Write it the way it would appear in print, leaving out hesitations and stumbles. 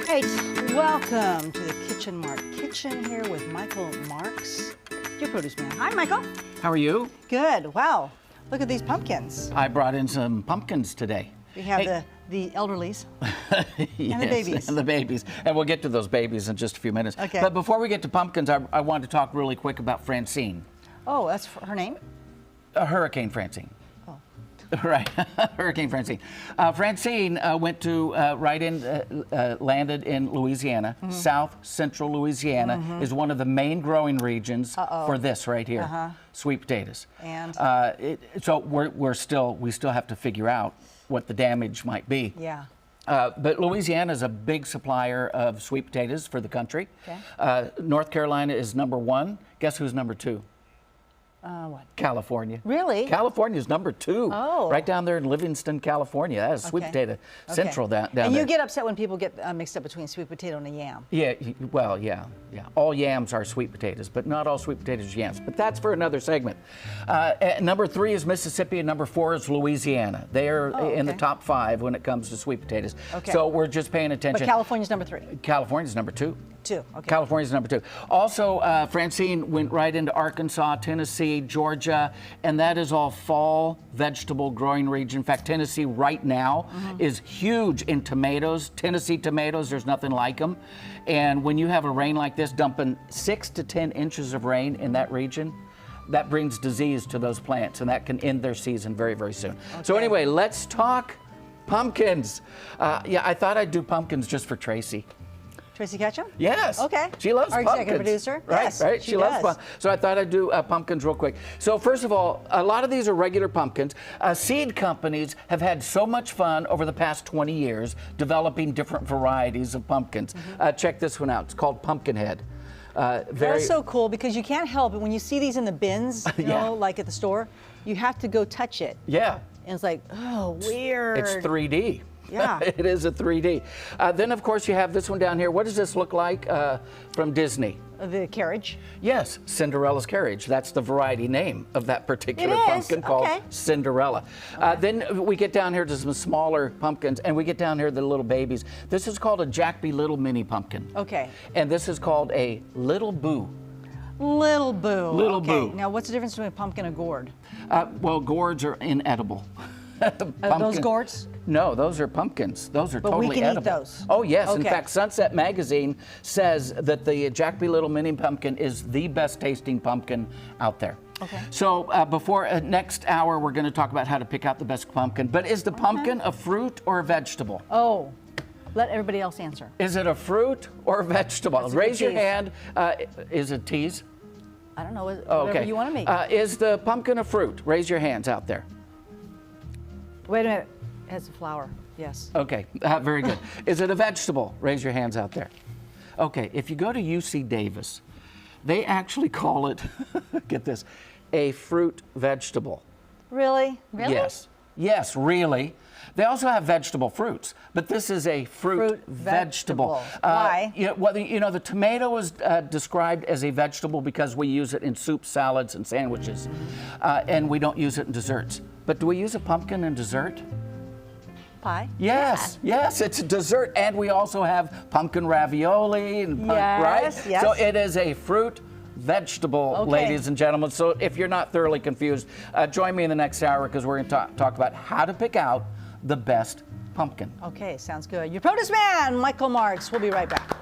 Right, welcome to the Kitchen Mart Kitchen here with Michael Marks, your produce man. Hi, Michael. How are you? Good. Wow, look at these pumpkins. I brought in some pumpkins today. We have the elderlies Yes, and the babies. And the babies. And we'll get to those babies in just a few minutes. Okay. But before we get to pumpkins, I want to talk really quick about Francine. Oh, that's her name? Hurricane Francine. Oh. Right, Hurricane Francine. Francine went to landed in Louisiana. South Central Louisiana is one of the main growing regions for this right here, sweet potatoes. And so we still have to figure out what the damage might be. yeah. But Louisiana is a big supplier of sweet potatoes for the country. Okay. North Carolina is #1. Guess who's #2? What? California. Really? California is #2. Oh. Right down there in Livingston, California. That is sweet potato central down And there. you get upset when people get mixed up between sweet potato and a yam. Yeah, well, yeah. All yams are sweet potatoes, but not all sweet potatoes are yams. But that's for another segment. #3 is Mississippi, and #4 is Louisiana. They are in the top 5 when it comes to sweet potatoes. Okay. So we're just paying attention. But California's #3. California's #2. Two. Okay. California's #2. Also, Francine went right into Arkansas, Tennessee, Georgia, and that is all fall vegetable growing region. In fact, Tennessee right now is huge in tomatoes. Tennessee tomatoes, there's nothing like them. And when you have a rain like this, dumping 6 to 10 inches of rain in that region, that brings disease to those plants, and that can end their season very, very soon. Okay. So anyway, let's talk pumpkins. Yeah, I thought I'd do pumpkins just for Tracy. Tracy Ketchum? Yes. Okay. She loves Our pumpkins. executive producer? Right, Yes, right. she She loves does. pumpkins. So I thought I'd do pumpkins real quick. So first of all, a lot of these are regular pumpkins. Seed companies have had so much fun over the past 20 years developing different varieties of pumpkins. Check this one out. It's called Pumpkinhead. That's so cool because you can't help it when you see these in the bins, you Yeah. know, like at the store, you have to go touch it. Yeah. And it's like, oh, weird. It's 3D. Yeah. It is a 3D. Then, of course, you have this one down here. What does this look like from Disney? The carriage. Yes, Cinderella's Carriage. That's the variety name of that particular It is, pumpkin called okay. Cinderella. Then we get down here to some smaller pumpkins, and we get down here to the little babies. This is called a Jack B. Little mini pumpkin. Okay. And this is called a Little Boo. Little Boo. Little okay. Boo. Now, what's the difference between a pumpkin and a gourd? Well, gourds are inedible. Those gourds? No, those are pumpkins. Those are But totally we can eat edible. those? Oh, yes. In Okay. fact, Sunset Magazine says that the Jack B. Little mini pumpkin is the best tasting pumpkin out there. Okay. So before next hour, we're going to talk about how to pick out the best pumpkin. But is the pumpkin a fruit or a vegetable? Oh, let everybody else answer. Is it a fruit or a vegetable? That's a good Raise your tease. hand. Is it tease? I don't know, whatever Oh, okay. you want to make. Is the pumpkin a fruit? Raise your hands out there. Wait a minute. It has a flower. Yes. Okay, very good. Is it a vegetable? Raise your hands out there. Okay, if you go to UC Davis, they actually call it, get this, a fruit vegetable. Really? Really? Yes. Yes, really. They also have vegetable fruits, but this is a fruit vegetable. Why? The tomato is described as a vegetable because we use it in soup, salads, and sandwiches, and we don't use it in desserts. But do we use a pumpkin in dessert? Pie? Yes, yes, it's a dessert, and we also have pumpkin ravioli, and right? Yes. So it is a fruit vegetable, Okay. ladies and gentlemen. So if you're not thoroughly confused, join me in the next hour because we're going to talk about how to pick out the best pumpkin. Okay, sounds good. Your produce man, Michael Marks. We'll be right back.